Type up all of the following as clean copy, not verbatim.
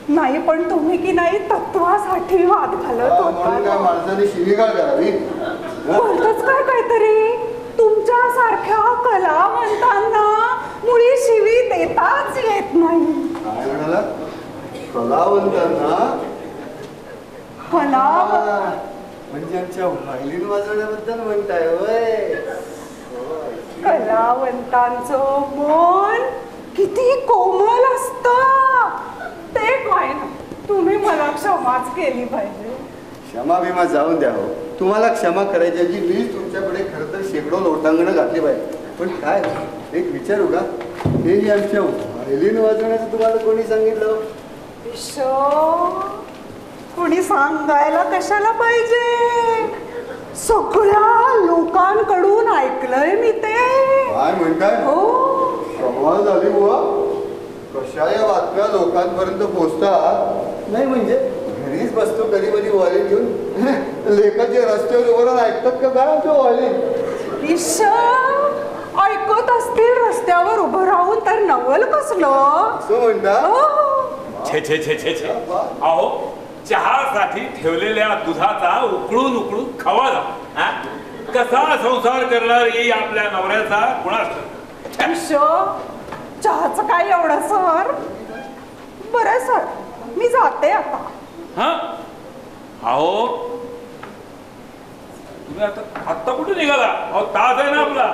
नाही पण तुम्ही की नाही तत्वासाठी वाद घालत होता. माणसाने शिवीगाळ करावी बोलतच काय काहीतरी. तुमच्या सारख्या कलावंतांना मुळी शिवी देताच येत नाही. काय म्हणाला? कलावंतांना? म्हणजे आमच्या व्हायलिन वाजवण्याबद्दल म्हणताय होय? कलावंतांचं मन किती कोमल असतं ते काय ना. तुम्ही मला क्षमाच केली पाहिजे. क्षमा बिमा जाऊन द्या हो. तुम्हाला क्षमा करायची मीच तुमच्याकडे खरं तर शेकडो लोटांगणं घातली पाहिजे. पण काय एक विचारू का? हे आमच्या व्हायलिन वाजवण्याचं तुम्हाला कोणी सांगितलं? कोणी सांगायला कशाला पाहिजे. सगळ्या लोकांकडून ऐकलंय मी ते. काय म्हणताय? हो. कमाल झाली बुवा. कशा या बातम्या लोकांपर्यंत पोहोचतात? नाही म्हणजे घरीच बसतो कधी कधी व्हायलिन घेऊन. लेखाचे रस्त्यावर उभं राहून ऐकतात का काय आमचं व्हायलिन? ऐकत असतील रस्त्यावर उभं राहून तर नवल कसलं असं म्हणता? छे छे छे छे छे. अहो चहासाठी ठेवलेल्या दुधाचा उकळून उकळून खवा जा. कसा संसार करणार ही आपल्या नवऱ्याचा कुणास? चहाचं काय एवढं सर. बरं सर मी जाते आता. हा अहो तुम्ही आता कुठे निघाला? अहो तास आहे ना आपला.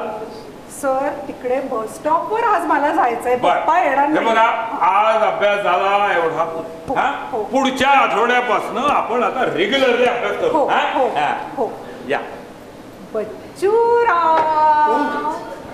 सर तिकडे बस स्टॉपवर आज मला जायचंय. पप्पा येणार नाही. बघा आज अभ्यास झाला एवढा. पुढच्या आठवड्यापासून आपण आता रेग्युलरली अभ्यास करू. या बच्चूराव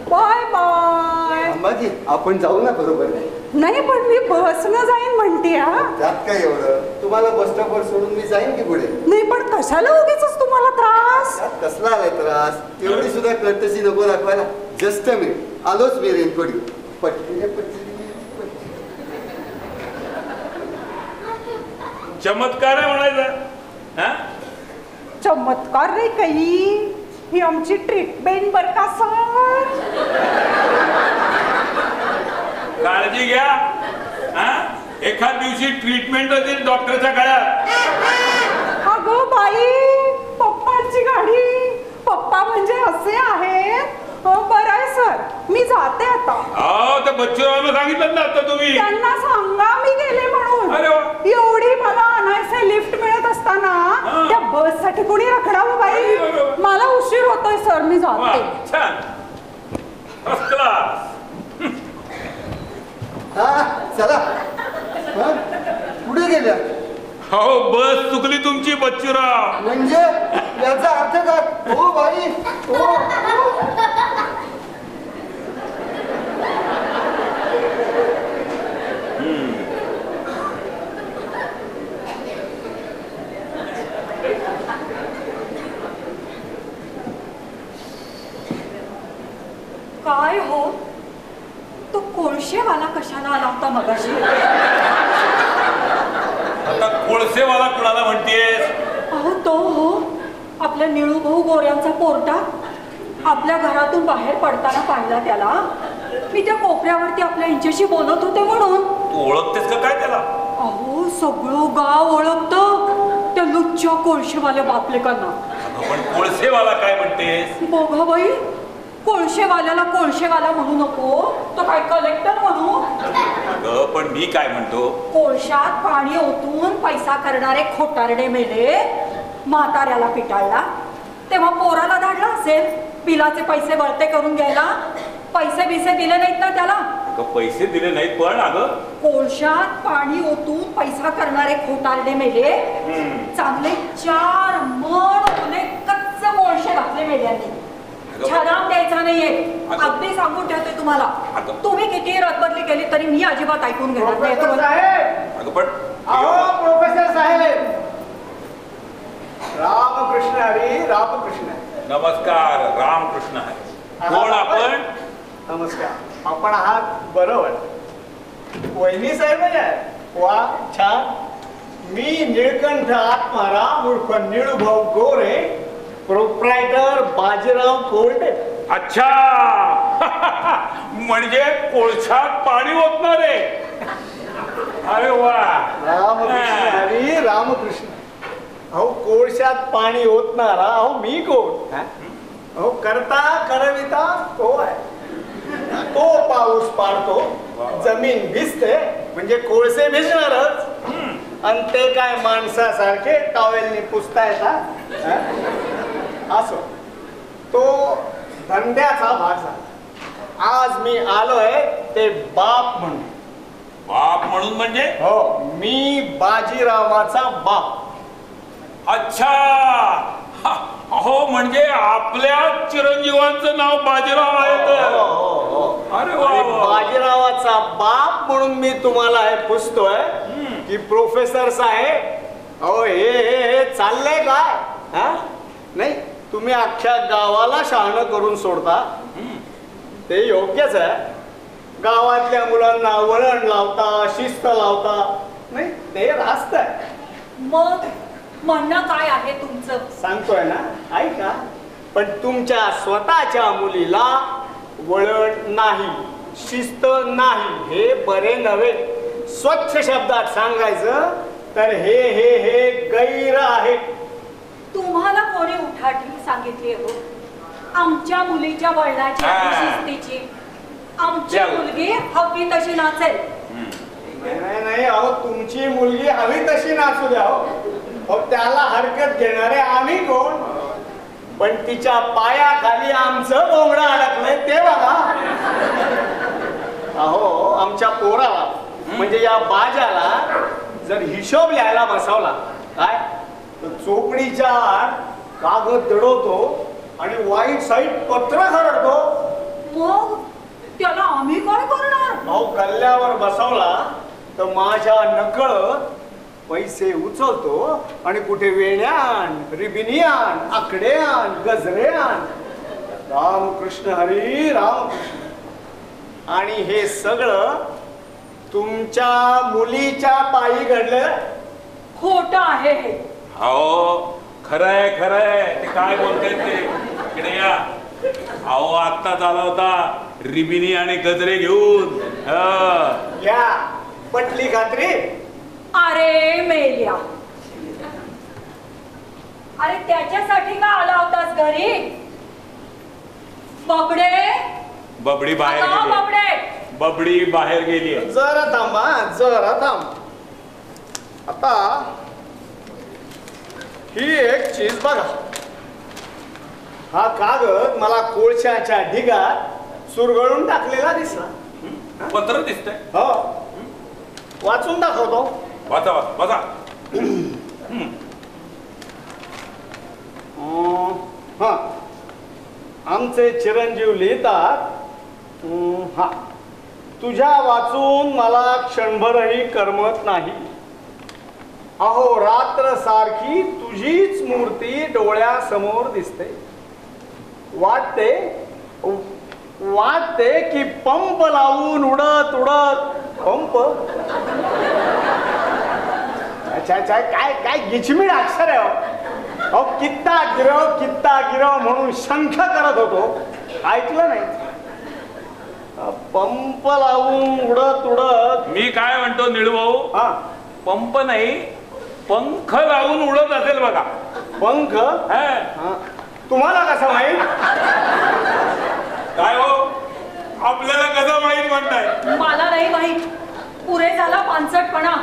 बाय बाय. अंबाजी आपण जाऊ ना बरोबर? नाही पण मी बसनं जाईन म्हणते. त्यात काय एवढं? तुम्हाला बस स्टॉपवर सोडून मी जाईन की पुढे? नाही पण कशाला उगीच तुम्हाला त्रास? कसला आलाय त्रास? तेवढी सुद्धा कर्तशी नको दाखवायला. जस्ट मी आलोच मी रेनकोट घेऊन. चमत्कार आहे म्हणायचं. चमत्कार नाही काही. ही आमची ट्रीटमेंट बर का सर. काळजी घ्या. एखाद दिवशी ट्रीटमेंट देईल डॉक्टरच्या काळात. अगं बाई पप्पांची गाडी. पप्पा म्हणजे असे आहेत. बरं आहे सर मी जाते आता. त्या बच्चूरावांना सांगितलं ना आता तुम्ही? त्यांना सांगा मी गेले म्हणून. अरे वा. एवढी मला अनायसे लिफ्ट मिळत असताना त्या बस साठी कोणी रखडावं बाई. मला उशीर होतोय सर मी जाते. छान फर्स्ट क्लास. चला पुढे गेल्या. हो बस चुकली तुमची बच्चूराव. म्हणजे याचा अर्थ काय? हो बाई हो. काय हो तो कोळशेवाला कशाला आला होता मगाशी? आता कोळसेवाला कुणाला म्हणतेस? अहो तो हो आपल्या निळूभाऊ गोऱ्यांचा पोरटा. आपल्या घरातून बाहेर पडताना पाहिला त्याला. मी त्या कोपऱ्यावरती आपल्या इंच्याशी बोलत होते म्हणून. तू ओळखतेस का काय त्याला? अहो सगळं गाव ओळखतं त्या लुच्च्या कोळशेवाल्या बापलेकांना. पण कोळसेवाला काय म्हणतेस? बघा बाई कोळशेवाल्याला कोळशेवाला म्हणू नको. तो काय कलेक्टर म्हणू? अगं पण मी काय म्हणतो? कोळशात पाणी ओतून पैसा करणारे खोटारडे मेले. म्हाताऱ्याला पिटाळला तेव्हा पोराला धाडला असेल बिलाचे पैसे वळते करून घ्यायला. पैसे बिसे दिले नाहीत ना त्याला? पैसे दिले नाहीत पण अगं कोळशात पाणी ओतून पैसा करणारे खोटारडे मेले. चांगले 4 मन कच्च कोळशे घातले मेल्यांनी. छराम द्यायचा नाहीये अगदी सांगून ठेवते तुम्हाला. तुम्ही किती रदबदली केली तरी मी अजिबात ऐकून घेणार नाही. प्रोफेसर साहेब रामकृष्ण हरी. रामकृष्ण नमस्कार. रामकृष्ण हरी. कोण आपण? नमस्कार. आपण आहात बरोबर. वहिनी साहेब वा छान. मी निळकंठ आत्माराम उर्फ निळूभाऊ गोरे प्रोप्रायटर बाजीराव कोल्डे. अच्छा म्हणजे कोळशात पाणी ओतणारे. अरे वा. राम पाणी ओतणारा अहो मी कोण हा? अहो करता करविता तो आहे. तो पाऊस पाडतो, जमीन भिजते म्हणजे कोळसे भिजणारच. आणि ते काय माणसासारखे टॉवेलनी पुसता येतात हा? असो तो धंद्याचा भाग झाला. आज मी आलोय ते बाप म्हणून. बाप म्हणून म्हणजे? हो, मी बाजीरावाचा बाप. अच्छा, हो, म्हणजे आपल्या चिरंजीवांचं नाव बाजीराव आहे तर. अरे वा आणि वा. बाजीरावाचा बाप म्हणून मी तुम्हाला हे पुछतोय की प्रोफेसर साहेब अहो हे चाललंय काय हा? नाही तुम्ही अख्ख्या गावाला शहाणं करून सोडता ते योग्यच आहे. गावातल्या मुलांना वळण लावता, शिस्त लावता, नाही ते रास्त आहे. मग म्हणणं काय आहे तुमचं? सांगतोय ना, ऐका. पण तुमच्या स्वतःच्या मुलीला वळण नाही, शिस्त नाही हे बरे नव्हे. स्वच्छ शब्दात सांगायचं तर हे हे हे गैर आहे. तुम्हाला कोणी उठाठी सांगितली हो आमच्या मुलीच्या वळणाची आणि शिस्तीची? आमची मुलगी हवी तशी नाचेल. नाही नाही अहो तुमची मुलगी हवी तशी नाचू द्या हो. त्याला हरकत घेणारे आम्ही कोण? पण तिच्या पायाखाली आमचं बोंगडं अडकलंय ते बघा. अहो आमच्या पोराला म्हणजे या बाजाला जर हिशोब लिहायला बसवला काय तर चोपडीच्या आड कागद दडवतो आणि वाईट साईड पत्र खरडतो. मग त्याला आम्ही काय करणार? अहो कल्ल्यावर बसवला तर माझ्या नकळत पैसे उचलतो आणि कुठे वेण्यान, रिबिनियान, आकड्यान, गजऱ्यान, रामकृष्ण हरी रामकृष्ण. आणि हे सगळं तुमच्या मुलीच्या पायी घडलं. खोट आहे हे. हो, खरंय खरंय. ते काय बोलते ते इकडे या. अहो आत्ताच आला होता रिबिनी आणि गजरे घेऊन. या पटली खात्री? अरे मेल्या, अरे त्याच्यासाठी का आला होतास घरी? बबडे, बबडी बाहेर अगं गेली. बबडे, बबडी बाहेर गेली. जरा थांबा, जरा थांब. आता ही एक चीज बघा. हा कागद मला कोळशाच्या ढिगात सुरगळून टाकलेला दिसला. पत्र दिसतंय. हो, वाचून दाखवतो. वाचा वाचा. हा, आमचे चिरंजीव लिहितात. हा, तुझ्या वाचून मला क्षणभरही करमत नाही. अहो रात्र सारखी तुझीच मूर्ती डोळ्यासमोर दिसते. वाटते की पंप लावून उडत उडत पंप. अच्छा अच्छा, काय काय गिचमीड अक्षर आहे. अहो कित्ता गिरव म्हणून शंख करत होतो, ऐकलं नाही? पंप लावून उडत उडत. मी काय म्हणतो निळभाऊ, हा, पंप नाही पंख लावून उडत असेल बघा. पंख? हा. तुम्हाला कसं माहित? काय हो, आपल्याला कसं माहित म्हणताय? मला नाही माहित. पुरे झाला पानसटपणा.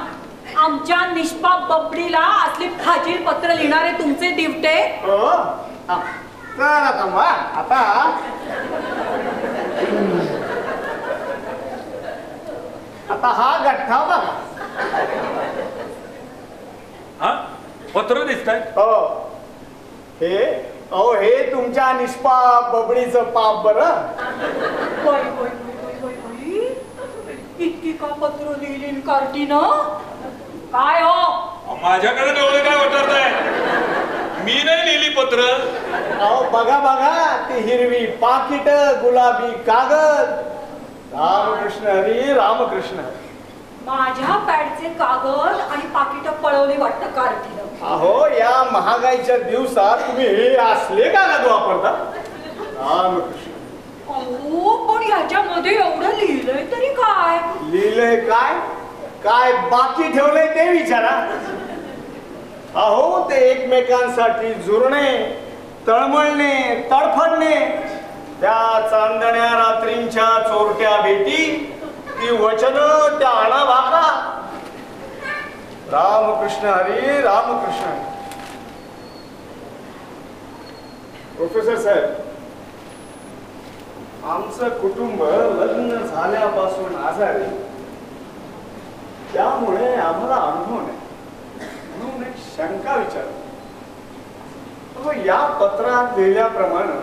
आमच्या निष्पाप बबडीला असली फाजील पत्र लिहिणारे तुमचे दिवटे. चला थांबा. आता हा गठ्ठा बघा. हा, पत्र दिसतंय. हे तुमच्या निष्पाप बबडीचं पाप बरं. इतकी का पत्र लिहिली कार्टीनं? काय हो, माझ्याकडे डोळे काय वटारताय? मी नाही लिहिली पत्र. अहो बघा बघा, ती हिरवी पाकिट, गुलाबी कागद. रामकृष्ण हरी रामकृष्ण. माझ्या पॅडचे कागद आणि पाकिट पळवली वाटतं कार्टीनं. अहो या महागाईच्या दिवसात तुम्ही हे असले कागद वापरता? रामकृष्ण. अहो पण ह्याच्यामध्ये एवढं लिहिलंय तरी काय? लिहिलंय काय? काय बाकी ठेवलंय ते विचारा. अहो ते एकमेकांसाठी जुरणे, तळमळणे, तडफडणे, त्या चांदण्या रात्रींच्या चोरट्या भेटी, ती वचन, त्या आणाभाका. रामकृष्ण हरी, रामकृष्ण हरी. प्रोफेसर साहेब, आमचं कुटुंब लग्न झाल्यापासून आजारी, त्यामुळे आम्हाला अनुभव नाही, म्हणून एक शंका विचारतो. या पत्रात दिल्याप्रमाणे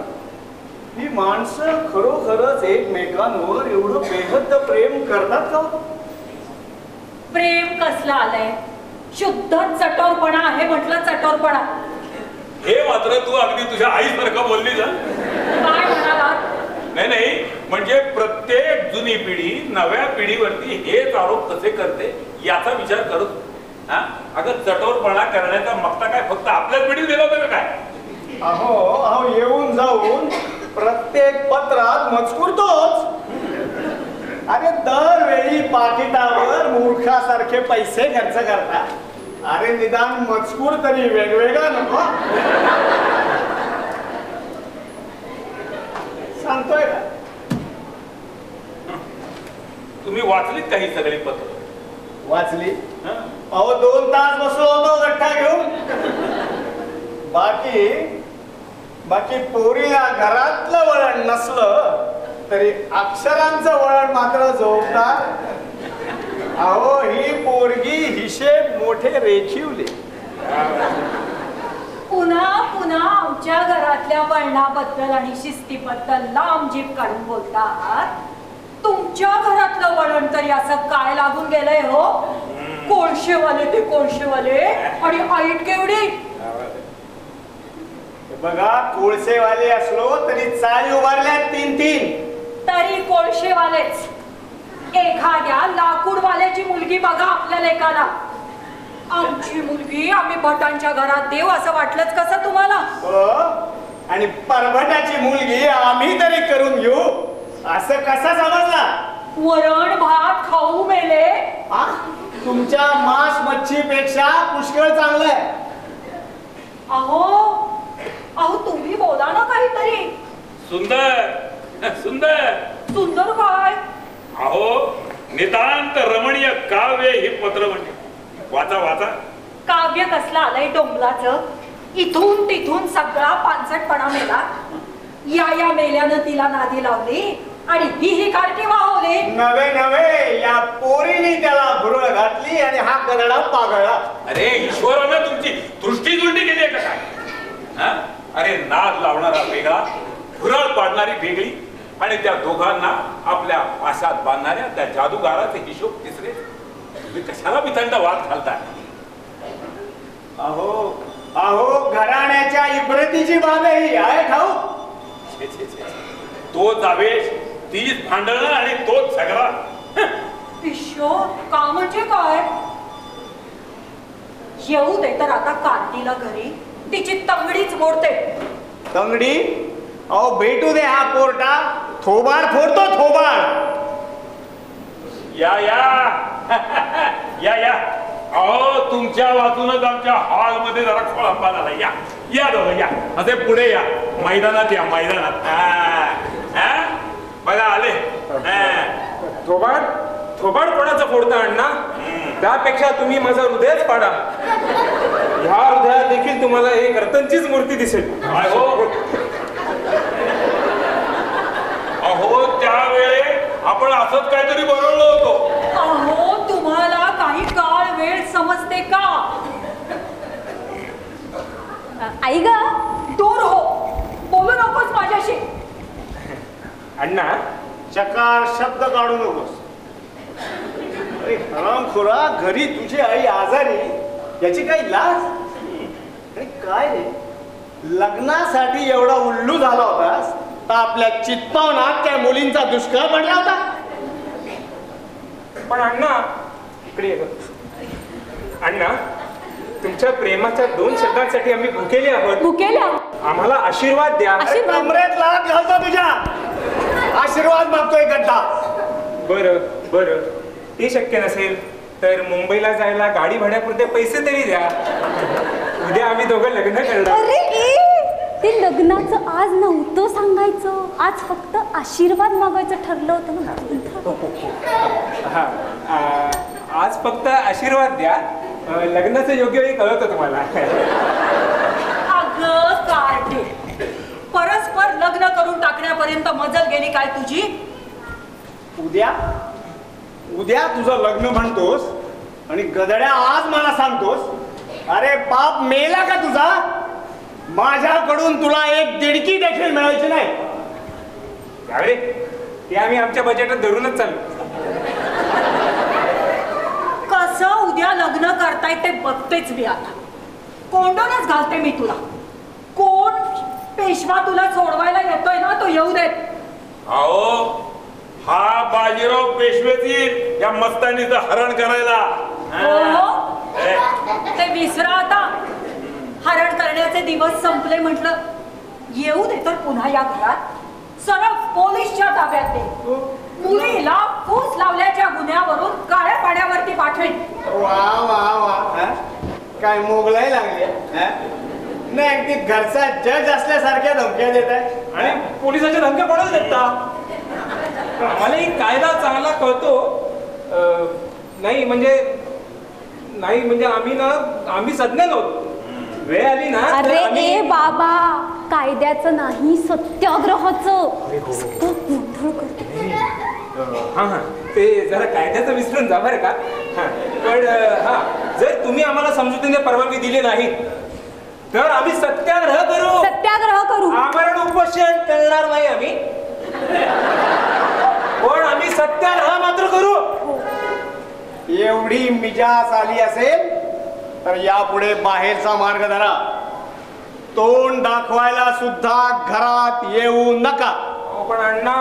ही माणसं खरोखरच एकमेकांवर एवढं बेहद्द प्रेम करतात का? प्रेम कसलं आलंय? शुद्ध चटोरपणा आहे म्हटलं, चटोरपणा. हे मात्र तू अगदी तुझ्या आईसारखं बोलली ना. काय म्हणाला? नाही, म्हणजे प्रत्येक जुनी पिढी नव्या पिढीवरती हेच आरोप कसे करते याचा विचार करत. अगं चटोरपणा करण्याचा मक्ता काय फक्त आपल्याच पिढीत दिला होता का काय? अहो येऊन जाऊन प्रत्येक पत्रात मजकूर तोच. अरे दरवेळी पाकिटावर मूर्खासारखे पैसे खर्च करता. अरे निदान मजकूर तरी वेगवेगळा नको? सांगतोय का? तुम्ही वाचलीत काही सगळी पत्र? वाचली. अहो 2 तास बसलो होतो गठ्ठा घेऊन. बाकी पोरीला घरातलं वळण नसलं तरी अक्षरांचं वळण मात्र जोरदार. अहो ही पोरगी हिशेब मोठे रेखीवले. पुन्हा आमच्या घरातल्या वळणाबद्दल आणि शिस्तीबद्दल लांब जीभ काढून बोलतात. तुमच्या घरातलं वळण तरी असं काय लागून गेलंय हो? कोळशेवाले ते कोळशेवाले आणि आईट केवढी. बघा, कोळसेवाले असलो तरी चाळी उभारल्या 3-3. तरी कोळशेवालेच. एखाद्या लाकूडवाल्याची मुलगी बघा आपल्या लेकाला. आमची मुलगी आम्ही भटांच्या घरात देऊ असं वाटलंच कसं तुम्हाला? आणि परभटाची मुलगी आम्ही तरी करून घेऊ असं कसं समजला? वरण भात खाऊ मेले. तुमच्या मांस मच्छीपेक्षा पुष्कळ चांगलंय. अहो तुम्ही बोला ना काहीतरी. सुंदर सुंदर सुंदर काय? अहो नितांत रमणीय काव्य ही पत्र म्हणजे. वाचा वाचा. काव्य कसलं आलंय डोंबलाचं? इथून तिथून सगळा पानसटपणा मेला. या मेल्यानं तिला नादी लावली आणि ही कार्टी वाहवली. नवे या पोरीने त्याला भुरळ घातली आणि हा गदडा पागळला. अरे ईश्वरानं तुमची दृष्टी जुळणी केली आहे का काय? अरे नाद लावणारा वेगळा, भुरळ पाडणारी वेगळी, आणि त्या दोघांना आपल्या पाशात बांधणाऱ्या त्या जादूगाराचे हिशोब तिसरे. तुम्ही कशाला वितंड वाद घालताय? अहो घराण्याच्या इब्रतीची बाब ही आहे ठाऊ. तो जावेश, तीच भांडणं आणि तोच झगडा. ईश्वर, का म्हणजे काय? येऊ दे तर आता कार्टीला घरी. तिची तंगडीच मोडते. तंगडी? अहो भेटू दे हा पोरटा. थोबाड फोडतो थोबाड. या अहो तुमच्या वाचूनच आमच्या हॉल मध्ये जरा खोळंबा झाला. या दोघं या, असे पुढे या, मैदानात या, मैदानात. बघा आले. थोबाड कोणाचं फोडता अण्णा? त्यापेक्षा तुम्ही माझं हृदयच पाडा. ह्या हृदयात देखील तुम्हाला एक रतनचीच मूर्ती दिसेल. अहो त्यावेळे आपण असंच काहीतरी बनवलं होतो. अहो तुम्हाला काही काळ वेळ समजते का? आई ग, दूर हो, बोलू नकोस माझ्याशी. अण्णा, चकार शब्द काढू नकोस. अरे हरामखोरा, घरी तुझी आई आजारी याची काही लाज? आणि काय रे, लग्नासाठी एवढा उल्लू झाला होतास तर आपल्या चित्पावनात त्या मुलींचा दुष्काळ पडला होता. पण अण्णा इकडे ये. अण्णा, तुमच्या प्रेमाच्या 2 शब्दांसाठी आम्ही भुकेले आहोत. भुकेले? आम्हाला आशीर्वाद द्या. कमरेत लाट घालतो तुझ्या. आशीर्वाद मागतोय गड्डा. बरं ते शक्य नसेल तर मुंबईला जायला गाडी भाड्यापुरते पैसे तरी द्या. उद्या आम्ही दोघं लग्न करणार. अरे ते लग्नाचं आज नव्हतं सांगायचं, आज फक्त आशीर्वाद मागायचं ठरलं होतं ना. हा आज फक्त आशीर्वाद द्या. लग्नाचं योग्य वेळी कळवतो तुम्हाला. अगं कार्टे, परस्पर लग्न करून टाकण्यापर्यंत मजल गेली काय तुझी? उद्या तुझं लग्न म्हणतोस आणि गदड्या आज मला सांगतोस. अरे बाप मेला का तुझा? माझ्याकडून तुला एक दिडकी देखील मिळायची नाही. त्यावेळी ते आम्ही आमच्या बजेटात धरूनच चाललो. कसं उद्या लग्न करताय ते बघतेच मी आता. कोंडूनच घालते मी तुला. कोण पेशवा तुला सोडवायला येतोय ना तो येऊ देत. अहो हा बाजीराव पेशवेच येईल या मस्तानीचं हरण करायला. हो ते विसरा आता. हरण करण्याचे दिवस संपले म्हटलं. येऊ दे तर पुन्हा या घरात सरळ पोलीसच्या ताब्यात दे. मुलीला फूस लावल्याच्या गुन्ह्यावरून काळ्या पाण्यावरती पाठवेल. वा वा वा, काय मोगलाई लागली. नाही अगदी घरचा जज असल्यासारख्या धमक्या देत आहे. आणि पोलिसाच्या धमक्या कोणाला देता? आम्हाला ही कायदा चांगला कळतो. नाही म्हणजे आम्ही सज्ञ नव्हतो. वेळ आली ना. अरे ए बाबा, कायद्याचं नाही सत्याग्रहाचं. गोंधळ करतो. हा ते जरा कायद्याचं विसरून जा बरं का. पण जर तुम्ही आम्हाला समजुतीने परवानगी दिली नाही तर आम्ही सत्याग्रह करू. आमरण उपोषण करणार नाही आम्ही, पण आम्ही सत्याग्रह मात्र करू. एवढी मिजाज आली असेल तर यापुढे बाहेरचा मार्ग धरा. तोंड दाखवायला सुद्धा घरात येऊ नका. पण अण्णा,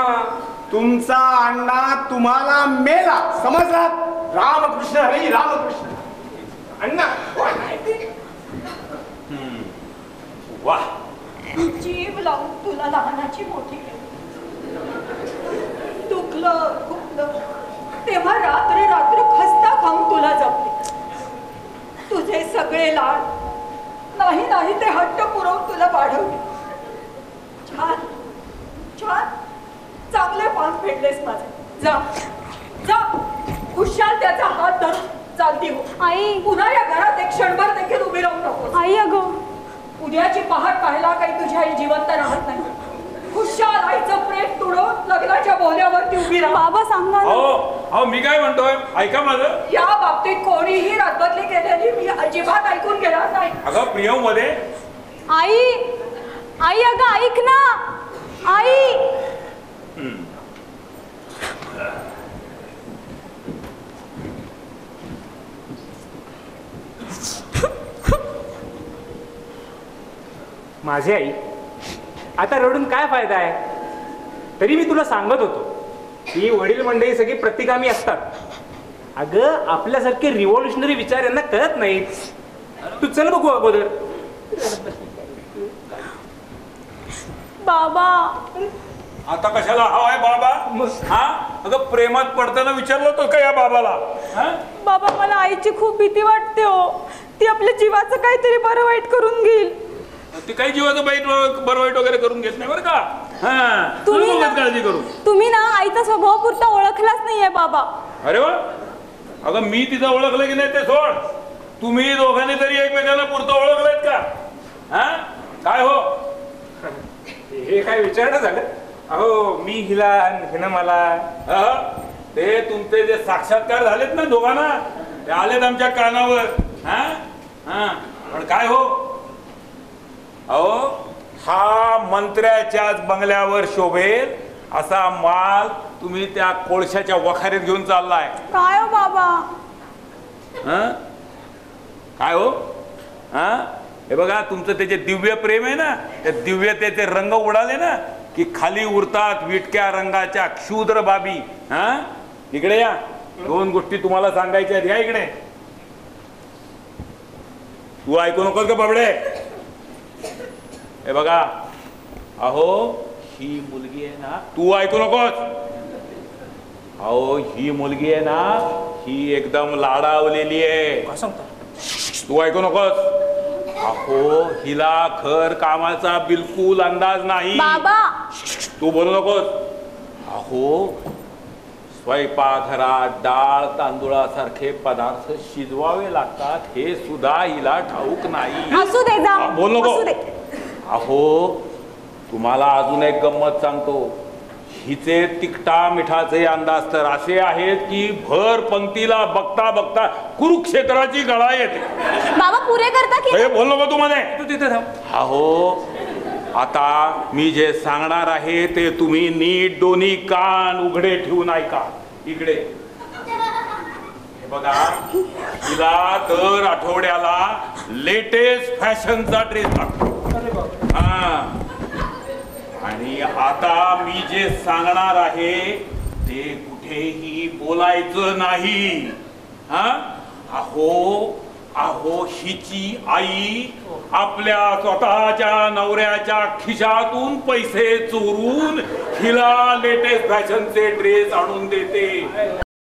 तुमचा अण्णा तुम्हाला मेला समजला. रामकृष्ण हरी रामकृष्ण. अण्णा वा जीव लावून तुला लहानाची मोठी केली. दुखलं खुपलं तेव्हा रात्र रात्र खस्ता खाऊन तुला जपले. तुझे सगळे लाड नाही ते हट्ट पुरवून तुला वाढवले. छान छान चांगले पान फेडलेस माझे. जा जा खुशाल त्याचा हात धरून चालती हो. आई पुन्हा या घरात एक क्षणभर देखील उभी राहू नको. आई अगं, उद्याची पहाट पाहायला काही तुझी आई जिवंत राहत नाही. खुशाल आईचं प्रेम तुडवून लग्नाच्या बोहल्यावरती उभी राहा. बाबा सांगा ना. अहो मी काय म्हणतोय ऐका माझं. या बाबतीत कोणीही रद्दबदली केलेली मी अजिबात ऐकून घेणार नाही. अगं प्रियम मध्ये आई अगं ऐक ना. आई माझी आई, आता रडून काय फायदा आहे? तरी मी तुला सांगत होतो की वडील मंडळी सगळी प्रतिगामी असतात. अगं आपल्यासारखे रिव्हॉल्युशनरी विचार यांना कळत नाहीत. तू चल बघू अगोदर. बाबा आता कशाला हवाय बाबा? हा अगं प्रेमात पडताना विचारलं होतं का या बाबाला? बाबा मला आईची खूप भीती वाटते हो. ती आपल्या जीवाचं काहीतरी बरं वाईट करून घेईल. ती काही जीवाचं बरं वाईट वगैरे करून घेत नाही बरं का. तुम्ही काळजी करू. तुम्ही ना आईचा स्वभाव पुरता ओळखलाच नाहीये बाबा. अरे वा, अगं मी तिचं ओळखलं की नाही ते सोड. तुम्ही दोघांनी तरी एकमेकांना पुरतं ओळखलंय का? काय हो हे काय विचारणं झालं? अहो मी हिला हिनं मला. ते तुमचे जे साक्षात्कार झालेत ना दोघांना ते आलेत आमच्या कानावर. पण काय हो, अहो हा मंत्र्याच्याच बंगल्यावर शोभेल असा माल तुम्ही त्या कोळशाच्या वखारीत घेऊन चाललाय. काय हो बाबा? काय हो? हे बघा तुमचं त्याचे दिव्य प्रेम आहे ना, त्या दिव्यतेचे रंग उडाले ना की खाली उरतात विटक्या रंगाच्या क्षुद्र बाबी. इकडे या, दोन गोष्टी तुम्हाला सांगायच्या आहेत. या इकडे. तू ऐकू नकोस का बाबडे? हे बघा, अहो ही मुलगी आहे ना, तू ऐकू नकोस. अहो ही मुलगी आहे ना, ही एकदम लाडावलेली आहे. काय सांगता? तू ऐकू नकोस. अहो हिला घर कामाचा बिलकुल अंदाज नाही. बाबा तू बोलू नकोस. अहो स्वयंपाकघरात डाळ तांदूळासारखे पदार्थ शिजवावे लागतात हे सुद्धा हिला ठाऊक नाही. असू दे जा. बोल नको. असू दे. अहो तुम्हाला अजून एक गंमत सांगतो. हिचे तिखटा मिठाचे अंदाज तर असे आहेत की भर पंक्तीला बघता बघता कुरुक्षेत्राची गळा येते. बाबा पुरे करता की हे बोल नको तू मध्ये. तू तिथे थांब. अहो आता मी जे सांगणार आहे ते तुम्ही नीट दोन्ही कान उघडे ठेवून ऐका. इकडे हे बघा. तिला दर आठवड्याला लेटेस्ट फॅशनचा ड्रेस लागतो. हा आणि आता मी जे सांगणार आहे ते कुठेही बोलायचं नाही. हा अहो हिची आई आपल्या स्वतःच्या नवऱ्याच्या खिशातून पैसे चोरून हिला लेटेस्ट फॅशनचे ड्रेस आणून देते.